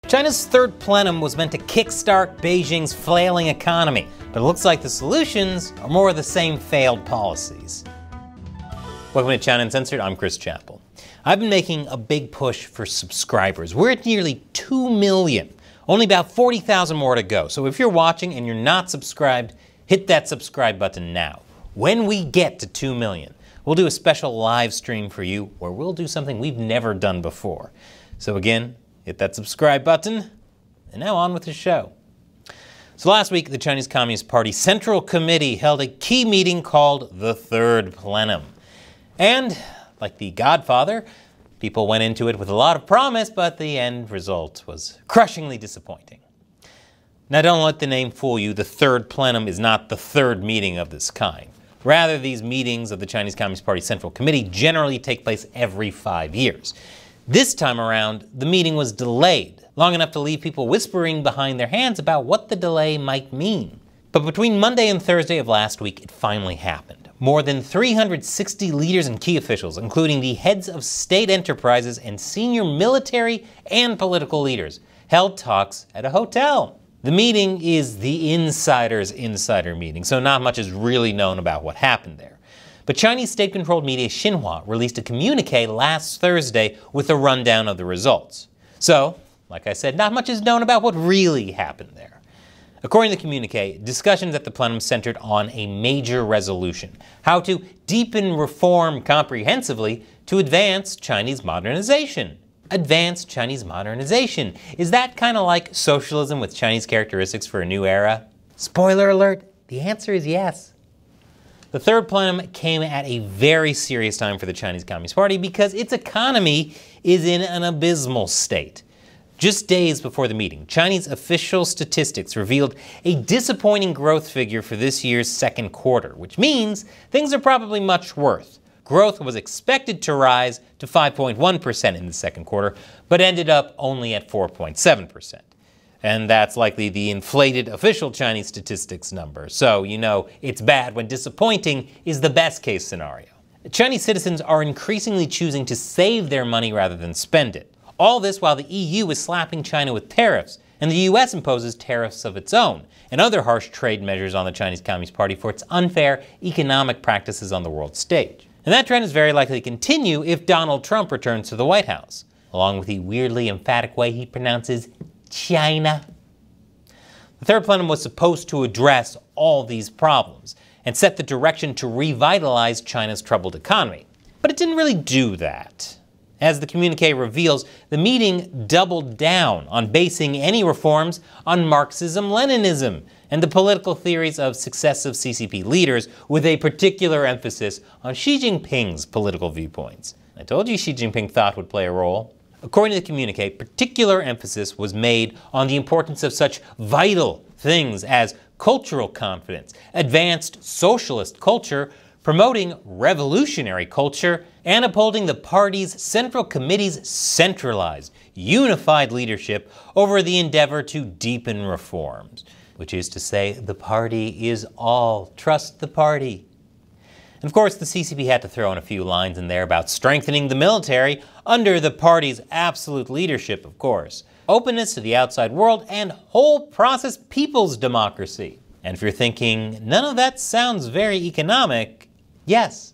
China's third plenum was meant to kickstart Beijing's flailing economy, but it looks like the solutions are more of the same failed policies. Welcome to China Uncensored, I'm Chris Chappell. I've been making a big push for subscribers. We're at nearly 2 million, only about 40,000 more to go. So if you're watching and you're not subscribed, hit that subscribe button now. When we get to 2 million, we'll do a special live stream for you where we'll do something we've never done before. So again, hit that subscribe button, and now on with the show. So last week, the Chinese Communist Party Central Committee held a key meeting called the Third Plenum. And, like The Godfather, people went into it with a lot of promise, but the end result was crushingly disappointing. Now don't let the name fool you, the Third Plenum is not the third meeting of this kind. Rather, these meetings of the Chinese Communist Party Central Committee generally take place every 5 years. This time around, the meeting was delayed, long enough to leave people whispering behind their hands about what the delay might mean. But between Monday and Thursday of last week, it finally happened. More than 360 leaders and key officials, including the heads of state enterprises and senior military and political leaders, held talks at a hotel. The meeting is the insider's insider meeting, so not much is really known about what happened there. But Chinese state-controlled media Xinhua released a communique last Thursday with a rundown of the results. So, like I said, not much is known about what really happened there. According to the communique, discussions at the plenum centered on a major resolution: how to deepen reform comprehensively to advance Chinese modernization. Advance Chinese modernization. Is that kind of like socialism with Chinese characteristics for a new era? Spoiler alert, the answer is yes. The third plenum came at a very serious time for the Chinese Communist Party because its economy is in an abysmal state. Just days before the meeting, Chinese official statistics revealed a disappointing growth figure for this year's second quarter, which means things are probably much worse. Growth was expected to rise to 5.1% in the second quarter, but ended up only at 4.7%. And that's likely the inflated official Chinese statistics number. So, you know, it's bad when disappointing is the best case scenario. Chinese citizens are increasingly choosing to save their money rather than spend it. All this while the EU is slapping China with tariffs, and the US imposes tariffs of its own, and other harsh trade measures on the Chinese Communist Party for its unfair economic practices on the world stage. And that trend is very likely to continue if Donald Trump returns to the White House, along with the weirdly emphatic way he pronounces China. The third plenum was supposed to address all these problems and set the direction to revitalize China's troubled economy. But it didn't really do that. As the communique reveals, the meeting doubled down on basing any reforms on Marxism-Leninism and the political theories of successive CCP leaders, with a particular emphasis on Xi Jinping's political viewpoints. I told you Xi Jinping thought would play a role. According to the communique, particular emphasis was made on the importance of such vital things as cultural confidence, advanced socialist culture, promoting revolutionary culture, and upholding the party's Central Committee's centralized, unified leadership over the endeavor to deepen reforms, which is to say, the party is all. Trust the party. And of course, the CCP had to throw in a few lines in there about strengthening the military under the party's absolute leadership, of course. Openness to the outside world and whole process people's democracy. And if you're thinking, none of that sounds very economic, yes.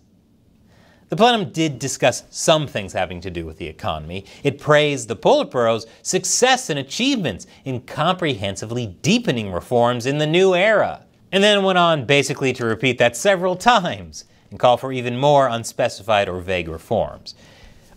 The plenum did discuss some things having to do with the economy. It praised the Politburo's success and achievements in comprehensively deepening reforms in the new era, and then went on basically to repeat that several times and call for even more unspecified or vague reforms.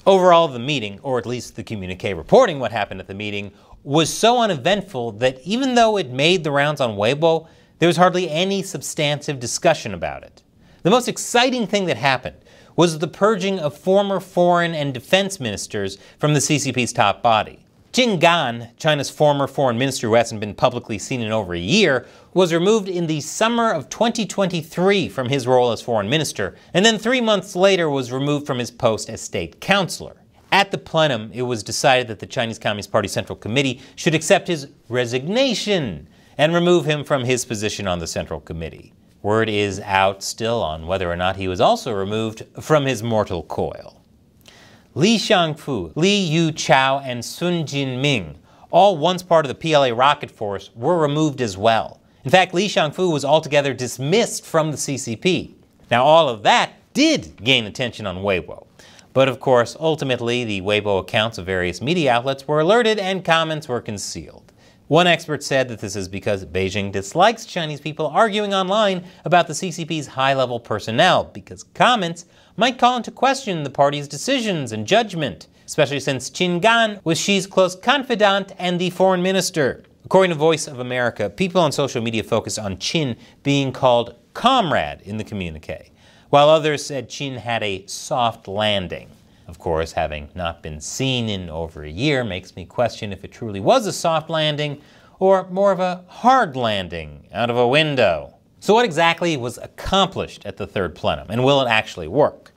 Overall, the meeting, or at least the communique reporting what happened at the meeting, was so uneventful that even though it made the rounds on Weibo, there was hardly any substantive discussion about it. The most exciting thing that happened was the purging of former foreign and defense ministers from the CCP's top body. Jin Gan, China's former foreign minister who hasn't been publicly seen in over a year, was removed in the summer of 2023 from his role as foreign minister, and then 3 months later was removed from his post as state counselor. At the plenum, it was decided that the Chinese Communist Party Central Committee should accept his resignation and remove him from his position on the Central Committee. Word is out still on whether or not he was also removed from his mortal coil. Li Shangfu, Li Yuchao, and Sun Jinming all once part of the PLA rocket force, were removed as well. In fact, Li Shangfu was altogether dismissed from the CCP. Now, all of that did gain attention on Weibo. But of course, ultimately, the Weibo accounts of various media outlets were alerted and comments were concealed. One expert said that this is because Beijing dislikes Chinese people arguing online about the CCP's high-level personnel, because comments might call into question the party's decisions and judgment, especially since Qin Gan was Xi's close confidant and the foreign minister. According to Voice of America, people on social media focused on Qin being called comrade in the communique, while others said Qin had a soft landing. Of course, having not been seen in over a year makes me question if it truly was a soft landing or more of a hard landing out of a window. So what exactly was accomplished at the third plenum, and will it actually work?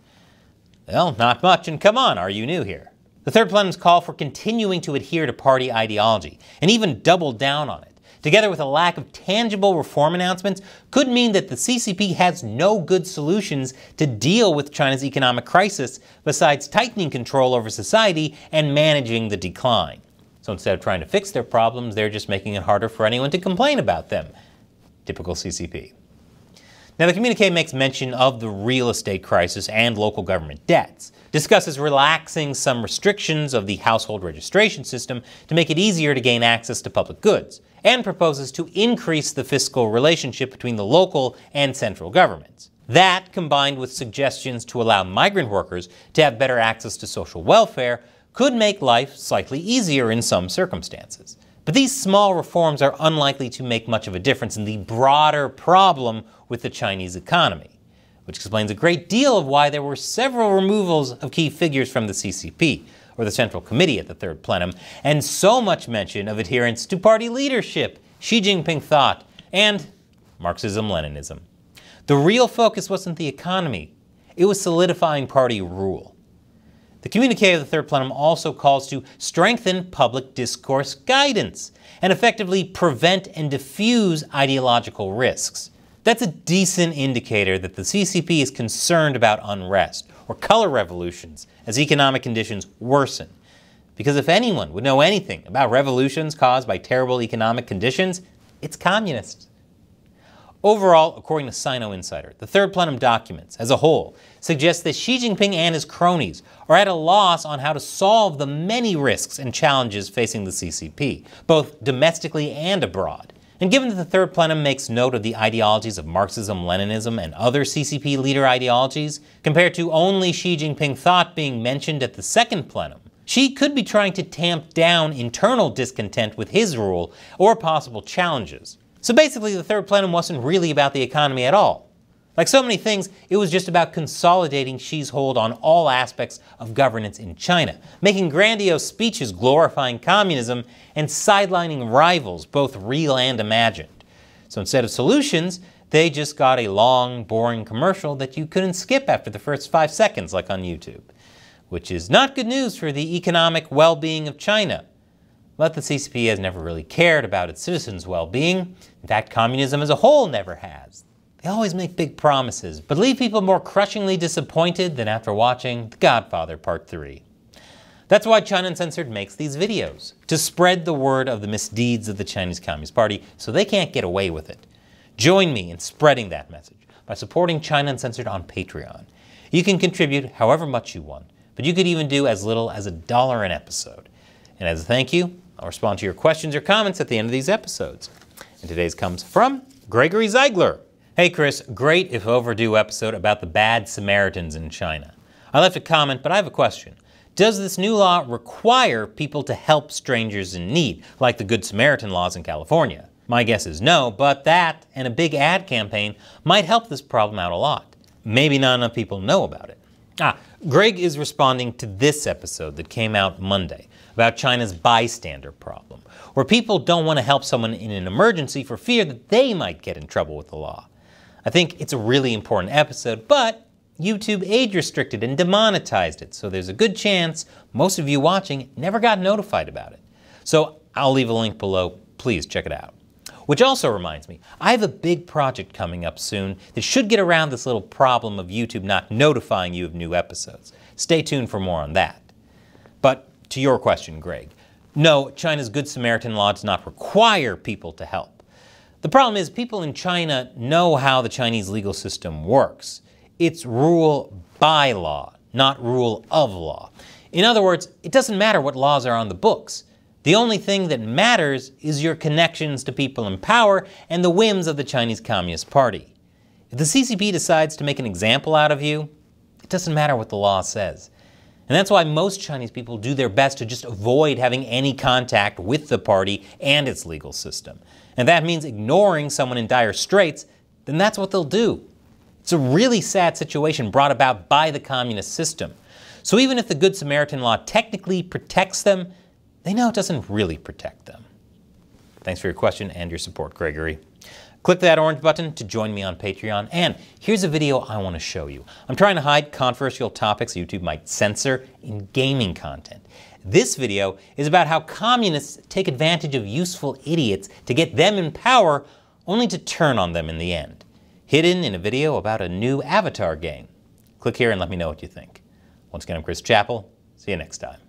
Well, not much, and come on, are you new here? The third plenum's call for continuing to adhere to party ideology, and even double down on it, together with a lack of tangible reform announcements, could mean that the CCP has no good solutions to deal with China's economic crisis besides tightening control over society and managing the decline. So instead of trying to fix their problems, they're just making it harder for anyone to complain about them. Typical CCP. Now, the communique makes mention of the real estate crisis and local government debts, discusses relaxing some restrictions of the household registration system to make it easier to gain access to public goods, and proposes to increase the fiscal relationship between the local and central governments. That, combined with suggestions to allow migrant workers to have better access to social welfare, could make life slightly easier in some circumstances. But these small reforms are unlikely to make much of a difference in the broader problem with the Chinese economy, which explains a great deal of why there were several removals of key figures from the CCP, or the Central Committee at the third plenum, and so much mention of adherence to party leadership, Xi Jinping thought, and Marxism-Leninism. The real focus wasn't the economy, it was solidifying party rule. The communique of the third plenum also calls to strengthen public discourse guidance and effectively prevent and diffuse ideological risks. That's a decent indicator that the CCP is concerned about unrest or color revolutions as economic conditions worsen. Because if anyone would know anything about revolutions caused by terrible economic conditions, it's communists. Overall, according to Sino Insider, the third plenum documents, as a whole, suggest that Xi Jinping and his cronies are at a loss on how to solve the many risks and challenges facing the CCP, both domestically and abroad. And given that the third plenum makes note of the ideologies of Marxism-Leninism and other CCP leader ideologies, compared to only Xi Jinping thought being mentioned at the second plenum, Xi could be trying to tamp down internal discontent with his rule or possible challenges. So basically, the third plenum wasn't really about the economy at all. Like so many things, it was just about consolidating Xi's hold on all aspects of governance in China, making grandiose speeches glorifying communism, and sidelining rivals, both real and imagined. So instead of solutions, they just got a long, boring commercial that you couldn't skip after the first 5 seconds, like on YouTube. Which is not good news for the economic well-being of China. But the CCP has never really cared about its citizens' well-being. In fact, communism as a whole never has. They always make big promises, but leave people more crushingly disappointed than after watching The Godfather Part 3. That's why China Uncensored makes these videos, to spread the word of the misdeeds of the Chinese Communist Party so they can't get away with it. Join me in spreading that message by supporting China Uncensored on Patreon. You can contribute however much you want, but you could even do as little as $1 an episode. And as a thank you, I'll respond to your questions or comments at the end of these episodes. And today's comes from Gregory Ziegler. Hey Chris, great if overdue episode about the bad Samaritans in China. I left a comment, but I have a question. Does this new law require people to help strangers in need, like the Good Samaritan laws in California? My guess is no, but that and a big ad campaign might help this problem out a lot. Maybe not enough people know about it. Greg is responding to this episode that came out Monday about China's bystander problem, where people don't want to help someone in an emergency for fear that they might get in trouble with the law. I think it's a really important episode, but YouTube age restricted and demonetized it, so there's a good chance most of you watching never got notified about it. So I'll leave a link below. Please check it out. Which also reminds me, I have a big project coming up soon that should get around this little problem of YouTube not notifying you of new episodes. Stay tuned for more on that. But to your question, Greg, No, China's Good Samaritan law does not require people to help. The problem is people in China know how the Chinese legal system works. It's rule by law, not rule of law. In other words, it doesn't matter what laws are on the books. The only thing that matters is your connections to people in power and the whims of the Chinese Communist Party. If the CCP decides to make an example out of you, it doesn't matter what the law says. And that's why most Chinese people do their best to just avoid having any contact with the party and its legal system. And if that means ignoring someone in dire straits, then that's what they'll do. It's a really sad situation brought about by the communist system. So even if the Good Samaritan law technically protects them, they know it doesn't really protect them. Thanks for your question and your support, Gregory. Click that orange button to join me on Patreon. And here's a video I want to show you. I'm trying to hide controversial topics YouTube might censor in gaming content. This video is about how communists take advantage of useful idiots to get them in power, only to turn on them in the end. Hidden in a video about a new Avatar game. Click here and let me know what you think. Once again, I'm Chris Chappell. See you next time.